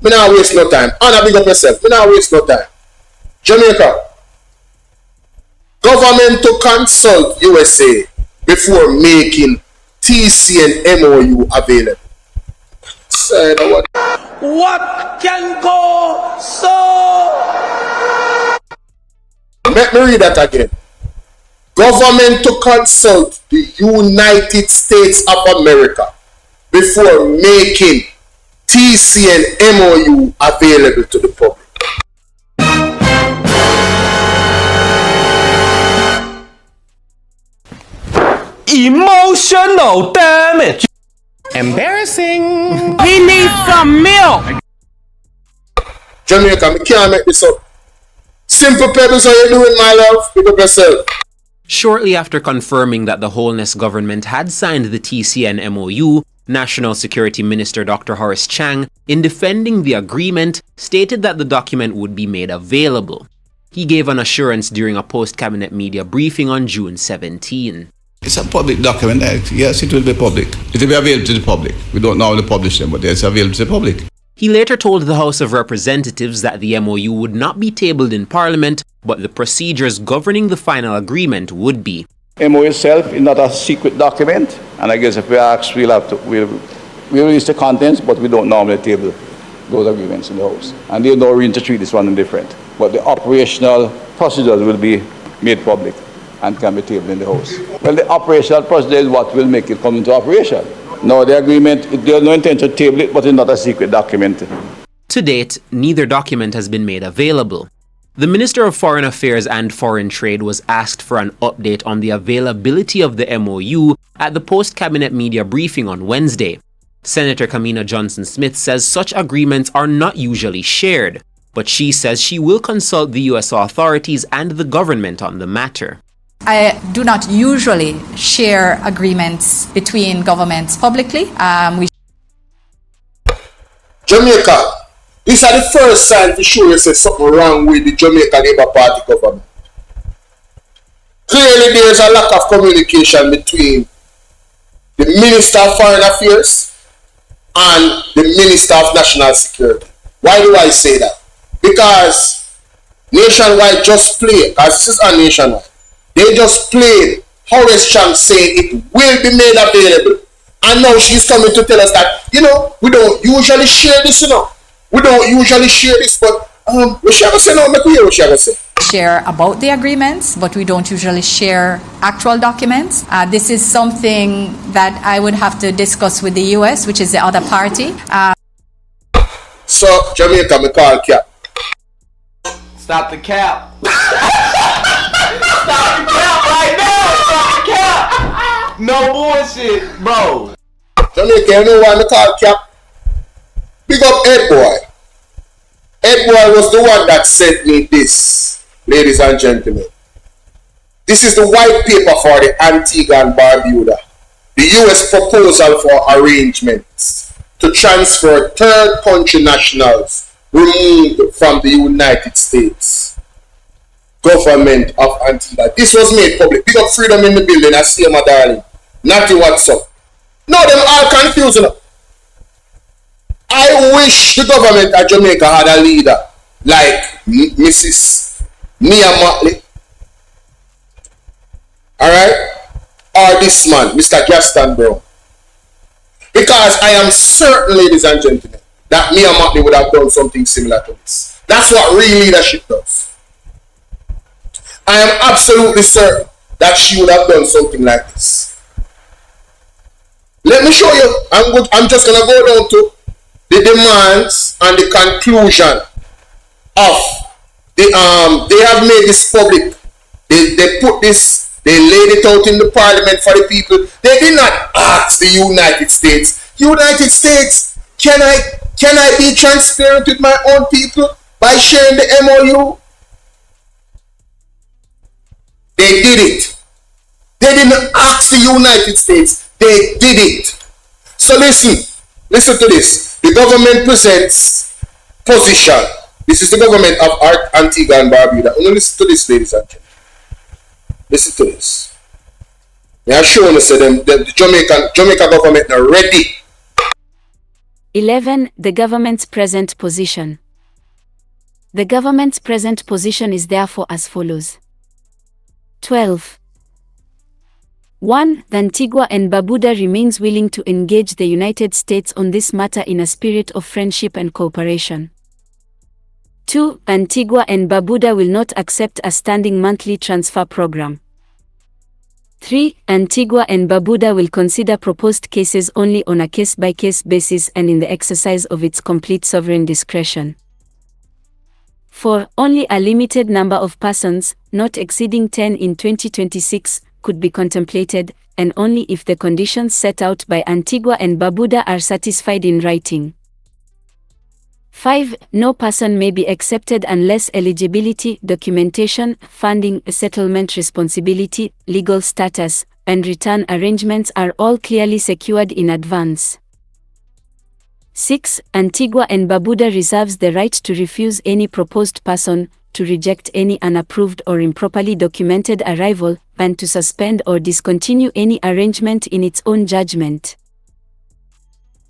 Me not waste no time. Anna, big up yourself. Me not waste no time. Jamaica. Government to consult USA before making TC and MOU available. What can go so? Let me read that again. Government to consult the United States of America before making TC and MOU available to the public. Emotional damage. Embarrassing. He needs some milk. Jamaica, me can't make this up. Simple Pebbles, how you doing, my love? Pick up yourself. Shortly after confirming that the Holness government had signed the TCN MOU, National Security Minister Dr. Horace Chang, in defending the agreement, stated that the document would be made available. He gave an assurance during a post-cabinet media briefing on June 17. It's a public document. Yes, it will be public. It will be available to the public. We don't know how to publish them, but it's available to the public. He later told the House of Representatives that the MOU would not be tabled in Parliament, but the procedures governing the final agreement would be. MOU itself is not a secret document, and I guess if we ask, we'll release the contents, but we don't normally table those agreements in the House. And there's no reason to treat this one different. But the operational procedures will be made public and can be tabled in the House. Well, the operational procedure is what will make it come into operation. No, the agreement, there's no intention to table it, but it's not a secret document. To date, neither document has been made available. The Minister of Foreign Affairs and Foreign Trade was asked for an update on the availability of the MOU at the post-cabinet media briefing on Wednesday. Senator Kamina Johnson-Smith says such agreements are not usually shared, but she says she will consult the US authorities and the government on the matter. I do not usually share agreements between governments publicly. Jamaica, this is the first sign for sure you say something wrong with the Jamaica Labour Party government. Clearly there is a lack of communication between the Minister of Foreign Affairs and the Minister of National Security. Why do I say that? Because Nationwide just played, because this is a Nationwide, they just played Horace Chang saying it will be made available. And now she's coming to tell us that, we don't usually share this, We don't usually share this, but what she gonna say now? Make we hear what she gonna say. Share about the agreements, but we don't usually share actual documents. This is something that I would have to discuss with the US, which is the other party. So, Jamaica, me call cap. Stop the cap. Stop the cap right now. Stop the cap. No bullshit, bro. Jamaica, you know why me call cap? Big up Ed Boy. Ed Boy was the one that sent me this, ladies and gentlemen. This is the white paper for the Antigua and Barbuda. The US proposal for arrangements to transfer third country nationals removed from the United States government of Antigua. This was made public. Big up Freedom in the building. I see my darling. Natty, what's up? No, them all confused enough. I wish the government of Jamaica had a leader like Mrs. Mia Motley. Alright? Or this man, Mr. Gaston Brown. Because I am certain, ladies and gentlemen, that Mia Motley would have done something similar to this. That's what real leadership does. I am absolutely certain that she would have done something like this. Let me show you. I'm just going to go down to the demands and the conclusion of the they have made this public. They put this, they laid it out in the parliament for the people. They did not ask the United States, United States, can I be transparent with my own people by sharing the MOU? They did it. They didn't ask the United States, they did it. So listen to this. The government presents position. This is the government of Antigua and Barbuda. Now listen to this, ladies and gentlemen. Listen to this. They are showing us that the Jamaica government are ready. 11. The government's present position. The government's present position is therefore as follows. 12. 1. The Antigua and Barbuda remains willing to engage the United States on this matter in a spirit of friendship and cooperation. 2. Antigua and Barbuda will not accept a standing monthly transfer program. 3. Antigua and Barbuda will consider proposed cases only on a case-by-case basis and in the exercise of its complete sovereign discretion. 4. Only a limited number of persons, not exceeding 10 in 2026, could be contemplated, and only if the conditions set out by Antigua and Barbuda are satisfied in writing. 5. No person may be accepted unless eligibility, documentation, funding, settlement responsibility, legal status, and return arrangements are all clearly secured in advance. 6. Antigua and Barbuda reserves the right to refuse any proposed person, to reject any unapproved or improperly documented arrival, and to suspend or discontinue any arrangement in its own judgment.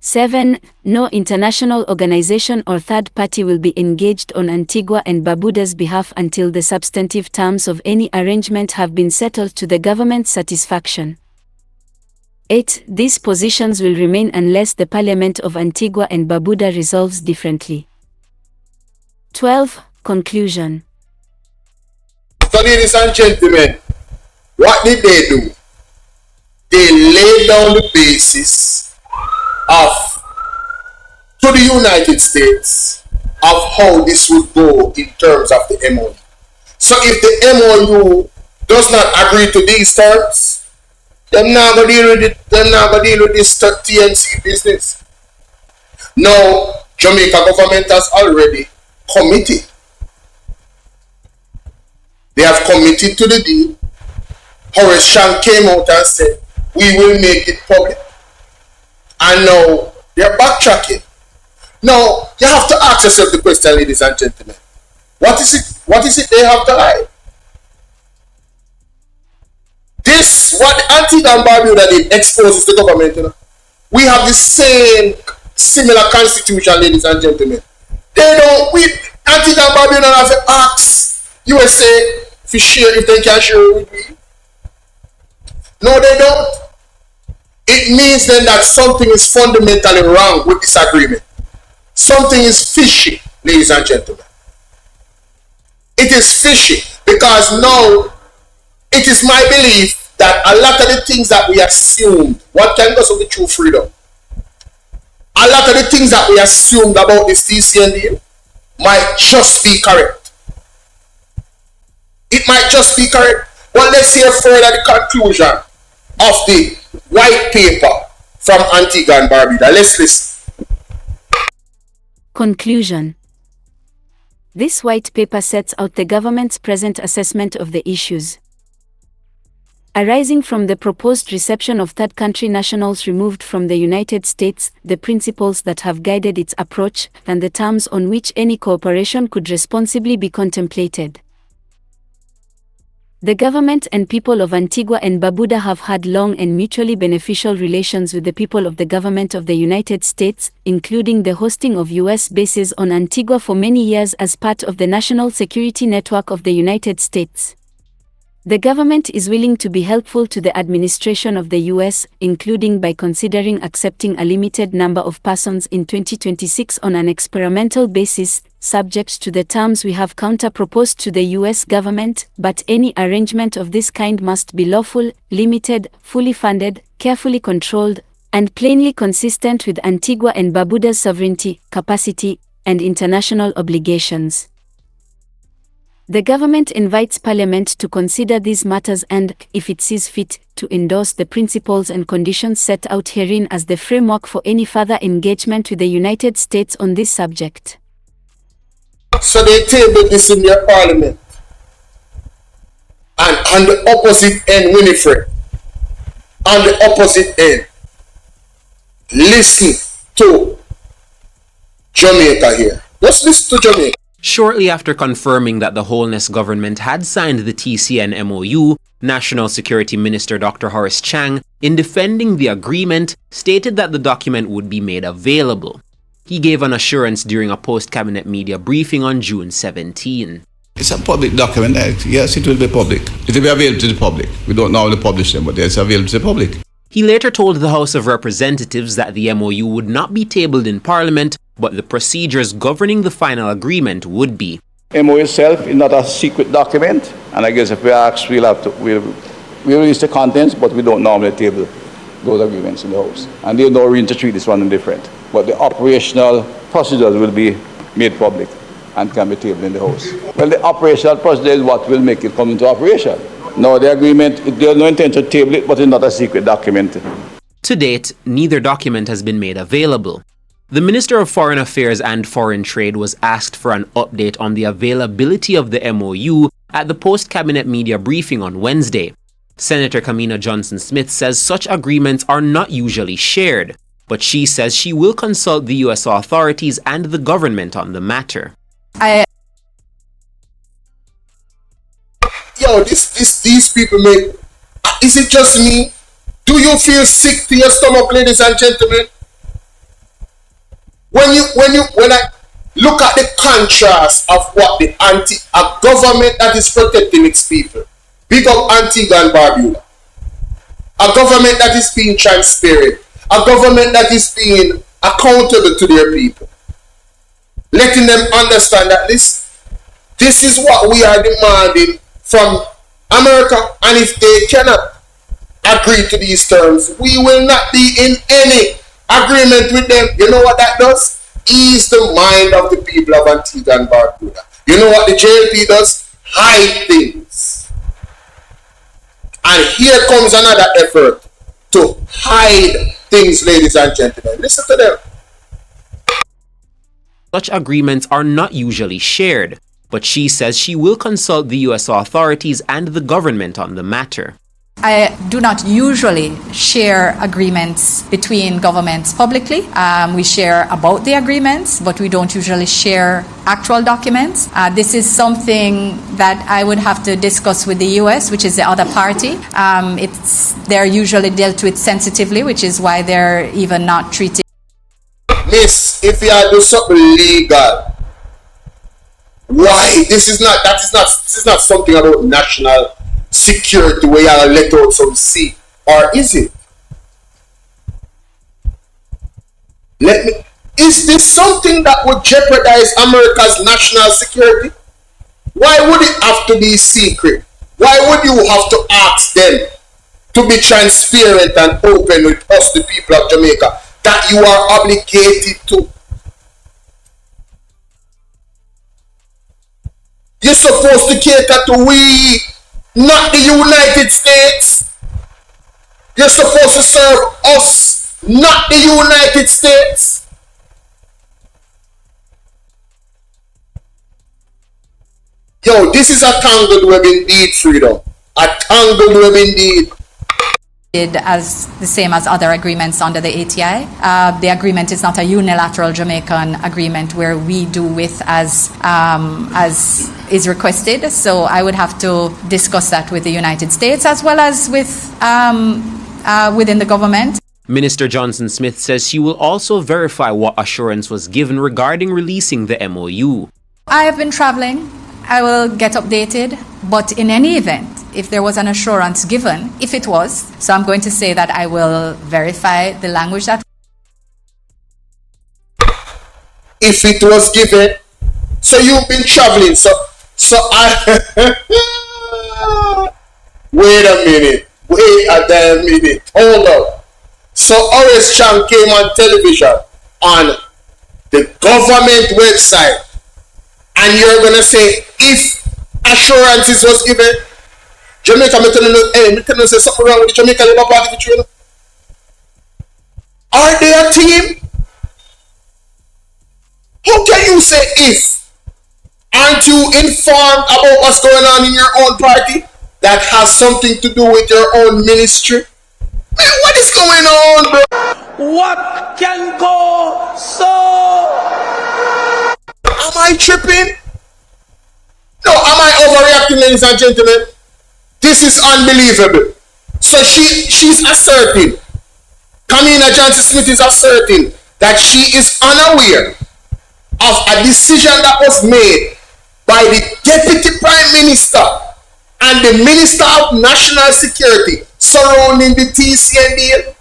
7. No international organization or third party will be engaged on Antigua and Barbuda's behalf until the substantive terms of any arrangement have been settled to the government's satisfaction. 8. These positions will remain unless the Parliament of Antigua and Barbuda resolves differently. 12. Conclusion. So, ladies and gentlemen, what did they do? They laid down the basis to the United States of how this would go in terms of the MOU. So if the MOU does not agree to these terms, they're not going to deal with it. They're not going to deal with this TNC business. Now, Jamaica government has already committed. They have committed to the deal. Horace Shank came out and said, we will make it public. And now they're backtracking. Now, you have to ask yourself the question, ladies and gentlemen. What is it they have to hide? This, what Antigua and Barbuda did, exposes the government. You know? We have the same similar constitution, ladies and gentlemen. Antigua and Barbuda don't have to ask USA for share if they can share it with me. No, they don't. It means then that something is fundamentally wrong with this agreement. Something is fishy, ladies and gentlemen. It is fishy because now it is my belief that a lot of the things that we assumed, what can go of the true freedom? A lot of the things that we assumed about this TCN deal might just be correct. It might just be correct. Well, let's hear further the conclusion of the white paper from Antigua and Barbuda. Let's listen. Conclusion. This white paper sets out the government's present assessment of the issues arising from the proposed reception of third country nationals removed from the United States, the principles that have guided its approach, and the terms on which any cooperation could responsibly be contemplated. The government and people of Antigua and Barbuda have had long and mutually beneficial relations with the people of the government of the United States, including the hosting of U.S. bases on Antigua for many years as part of the national security network of the United States. The government is willing to be helpful to the administration of the U.S., including by considering accepting a limited number of persons in 2026 on an experimental basis, subject to the terms we have counter-proposed to the U.S. government, but any arrangement of this kind must be lawful, limited, fully funded, carefully controlled, and plainly consistent with Antigua and Barbuda's sovereignty, capacity, and international obligations. The government invites Parliament to consider these matters and, if it sees fit, to endorse the principles and conditions set out herein as the framework for any further engagement with the United States on this subject. So they tabled this in their Parliament. And on the opposite end, Winifred, on the opposite end, listen to Jamaica here. Just listen to Jamaica. Shortly after confirming that the Holness government had signed the TCN MOU, National Security Minister Dr. Horace Chang, in defending the agreement, stated that the document would be made available. He gave an assurance during a post-cabinet media briefing on June 17. It's a public document. Yes, it will be public. It will be available to the public. We don't normally publish them, but it's available to the public. He later told the House of Representatives that the MOU would not be tabled in Parliament, but the procedures governing the final agreement would be. MOU itself is not a secret document, and I guess if we ask, we'll release the contents, but we don't normally table those agreements in the House. And there's no reason to treat this one different. But the operational procedures will be made public and can be tabled in the House. Well, the operational procedure is what will make it come into operation. No, the agreement, there's no intention to table it, but it's not a secret document. To date, neither document has been made available. The Minister of Foreign Affairs and Foreign Trade was asked for an update on the availability of the MOU at the post-cabinet media briefing on Wednesday. Senator Kamina Johnson-Smith says such agreements are not usually shared, but she says she will consult the U.S. authorities and the government on the matter. Yo, these people make. Is it just me? Do you feel sick to your stomach, ladies and gentlemen? When I look at the contrast of what a government that is protecting its people, big up Antigua and Barbuda, a government that is being transparent, a government that is being accountable to their people, letting them understand that this is what we are demanding from America, and if they cannot agree to these terms, we will not be in any agreement with them. You know what that does? Ease the mind of the people of Antigua and Barbuda. You know what the JLP does? Hide things. And here comes another effort to hide things, ladies and gentlemen. Listen to them. Such agreements are not usually shared, but she says she will consult the U.S. authorities and the government on the matter. I do not usually share agreements between governments publicly. We share about the agreements, but we don't usually share actual documents. This is something that I would have to discuss with the U.S., which is the other party. They're usually dealt with sensitively, which is why they're even not treated. Miss, if you do something legal, why? This is not something about national security where you let out some sea, or is it? Is this something that would jeopardize America's national security? Why would it have to be secret? Why would you have to ask them to be transparent and open with us, the people of Jamaica, that you are obligated to? You're supposed to cater to we, not the United States. You're supposed to serve us, not the United States. Yo, this is a tangled web indeed, Freedom. A tangled web indeed. As the same as other agreements under the ATI. The agreement is not a unilateral Jamaican agreement where we do with as is requested. So I would have to discuss that with the United States as well as with within the government. Minister Johnson-Smith says she will also verify what assurance was given regarding releasing the MOU. I have been traveling. I will get updated. But in any event, if there was an assurance given, if it was, so I'm going to say that I will verify the language that. If it was given, so you've been traveling, so I. Wait a damn minute, hold up. So Horace Chang came on television on the government website, and you're gonna say if assurances was given. Jamaica, me telling you, say something wrong with the Jamaica Labour Party for you. Are they a team? How can you say if? Aren't you informed about what's going on in your own party that has something to do with your own ministry? Man, what is going on, bro? What can go so? Am I tripping? No, am I overreacting, ladies and gentlemen? This is unbelievable. So she's asserting, Kamina Johnson-Smith is asserting that she is unaware of a decision that was made by the Deputy Prime Minister and the Minister of National Security surrounding the TCN deal.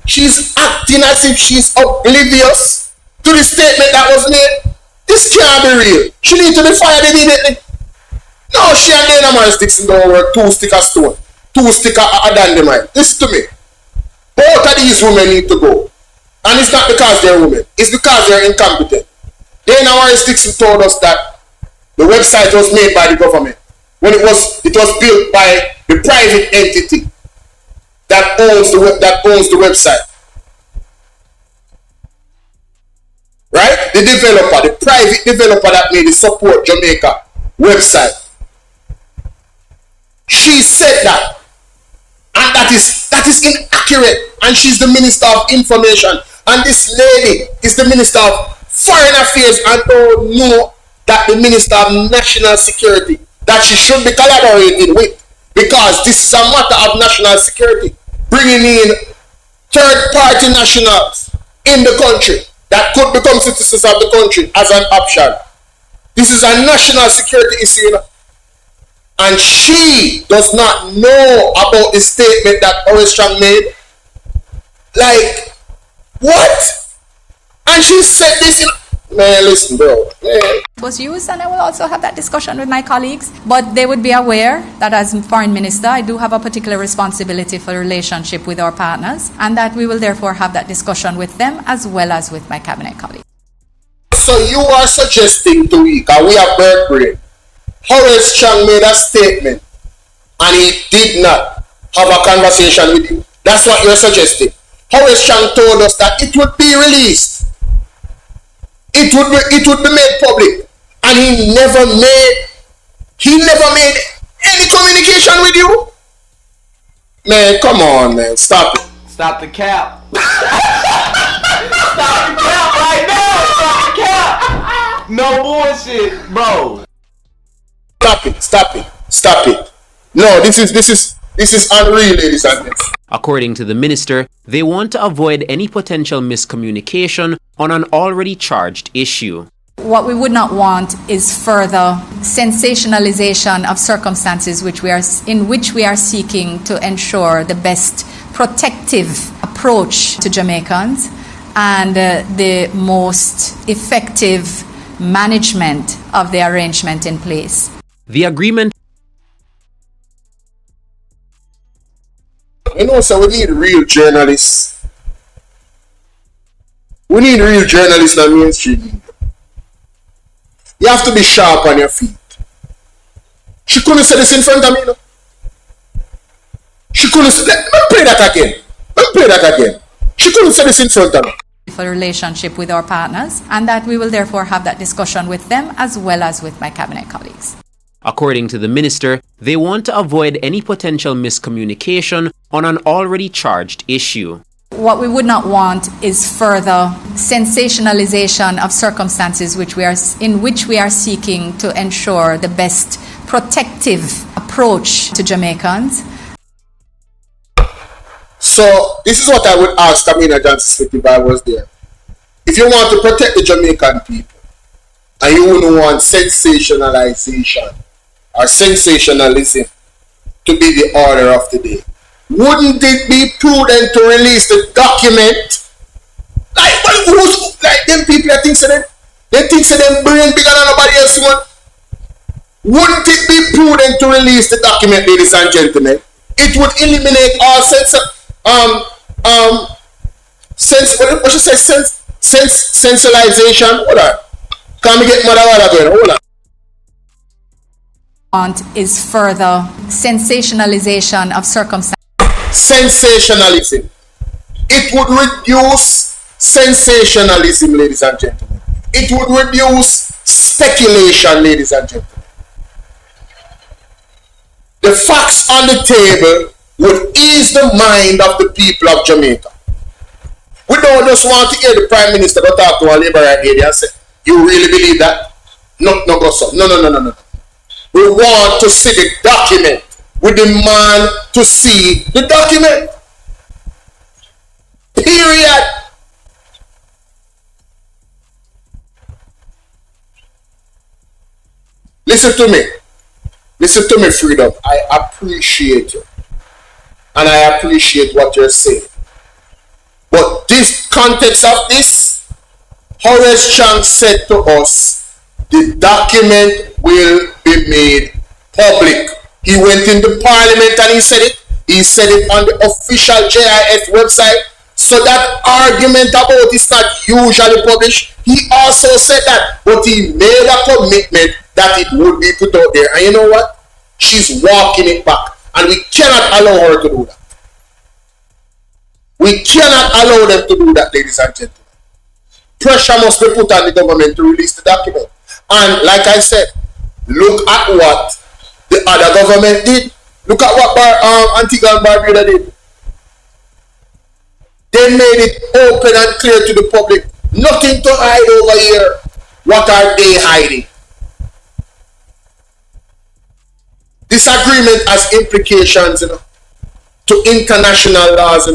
She's acting as if she's oblivious to the statement that was made. This can't be real. She needs to be fired immediately. No, she and Dana Morris Dixon don't work 2 stick of stone, 2 stick of dynamite. Listen to me. Both of these women need to go. And it's not because they're women. It's because they're incompetent. Dana Morris Dixon told us that the website was made by the government when it was built by the private entity that owns the website. Right? The developer, the private developer that made the Support Jamaica website. She said that. And that is inaccurate. And she's the Minister of Information. And this lady is the Minister of Foreign Affairs and don't know that the Minister of National Security that she should be collaborating with, because this is a matter of national security, bringing in third-party nationals in the country that could become citizens of the country as an option. This is a national security issue, you know? And she does not know about the statement that Strong made. Like, what? And she said this, you know? Man, listen, bro. Man. Was used, and I will also have that discussion with my colleagues, but they would be aware that as foreign minister I do have a particular responsibility for the relationship with our partners, and that we will therefore have that discussion with them as well as with my cabinet colleagues. So you are suggesting to me, because we have birth brain, Horace Chang made a statement and he did not have a conversation with you. That's what you're suggesting. Horace Chang told us that it would be released. It would be made public, and he never made any communication with you. Man, come on, man, stop it. Stop the cap. Stop the cap right now. Stop the cap. No bullshit, bro. Stop it. No, this is unreal, ladies and gentlemen. According to the minister, they want to avoid any potential miscommunication on an already charged issue. What we would not want is further sensationalization of circumstances in which we are seeking to ensure the best protective approach to Jamaicans and the most effective management of the arrangement in place. The agreement. You know, so we need real journalists. We need real journalists in the mainstream media. You have to be sharp on your feet. She couldn't say this in front of me, no? She couldn't say that. Let me play that again. She couldn't say this in front of me. For relationship with our partners, and that we will therefore have that discussion with them as well as with my cabinet colleagues. According to the minister, they want to avoid any potential miscommunication on an already charged issue. What we would not want is further sensationalization of circumstances in which we are seeking to ensure the best protective approach to Jamaicans. So this is what I would ask Kamina Johnson if I was there. If you want to protect the Jamaican people and you wouldn't want sensationalization or sensationalism to be the order of the day, wouldn't it be prudent to release the document? Like them people that think so them brain bigger than nobody else one? Wouldn't it be prudent to release the document, ladies and gentlemen? It would eliminate all sensationalization. Hold on. Can we get mother again? Hold on. Is further sensationalization of circumstances. Sensationalism. It would reduce sensationalism, ladies and gentlemen. It would reduce speculation, ladies and gentlemen. The facts on the table would ease the mind of the people of Jamaica. We don't just want to hear the Prime Minister go talk to a Labour lady and say, you really believe that? No, go so. No. We want to see the document. We demand to see the document. Period. Listen to me. Listen to me, Freedom. I appreciate you. And I appreciate what you're saying. But this context of this, Horace Chang said to us, the document will be made public. He went into Parliament and he said it. He said it on the official JIS website. So that argument about it's not usually published, he also said that. But he made a commitment that it would be put out there. And you know what? She's walking it back. And we cannot allow her to do that. We cannot allow them to do that, ladies and gentlemen. Pressure must be put on the government to release the document. And like I said, look at what the other government did. Look at what Antigua and Barbuda did. They made it open and clear to the public. Nothing to hide over here. What are they hiding? This agreement has implications, to international laws,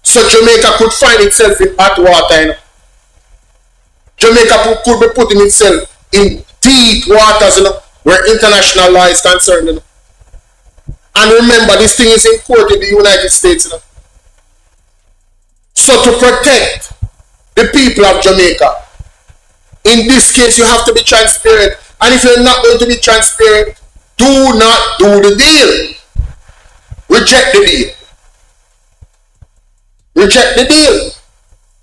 So Jamaica could find itself in hot water, Jamaica could be putting itself in deep waters, where international law is concerned, And remember, this thing is in court in the United States, So to protect the people of Jamaica, in this case, you have to be transparent. And if you're not going to be transparent, do not do the deal. Reject the deal. Reject the deal.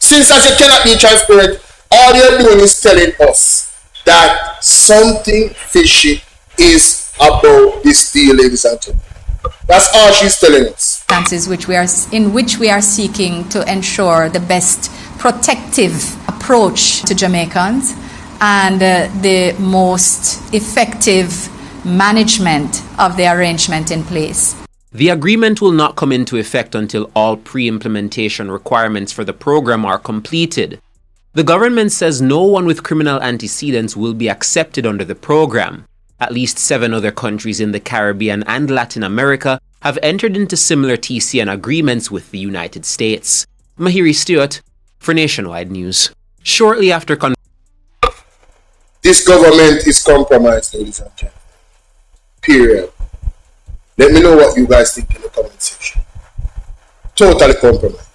Since as you cannot be transparent, all you're doing is telling us that something fishy is about this deal, ladies and gentlemen. That's all she's telling us. In which we are seeking to ensure the best protective approach to Jamaicans and the most effective management of the arrangement in place. The agreement will not come into effect until all pre-implementation requirements for the program are completed. The government says no one with criminal antecedents will be accepted under the program. At least 7 other countries in the Caribbean and Latin America have entered into similar TCN agreements with the United States. Mahiri Stewart for Nationwide News. Shortly after this government is compromised, ladies and gentlemen. Period. Let me know what you guys think in the comment section. Totally compromised.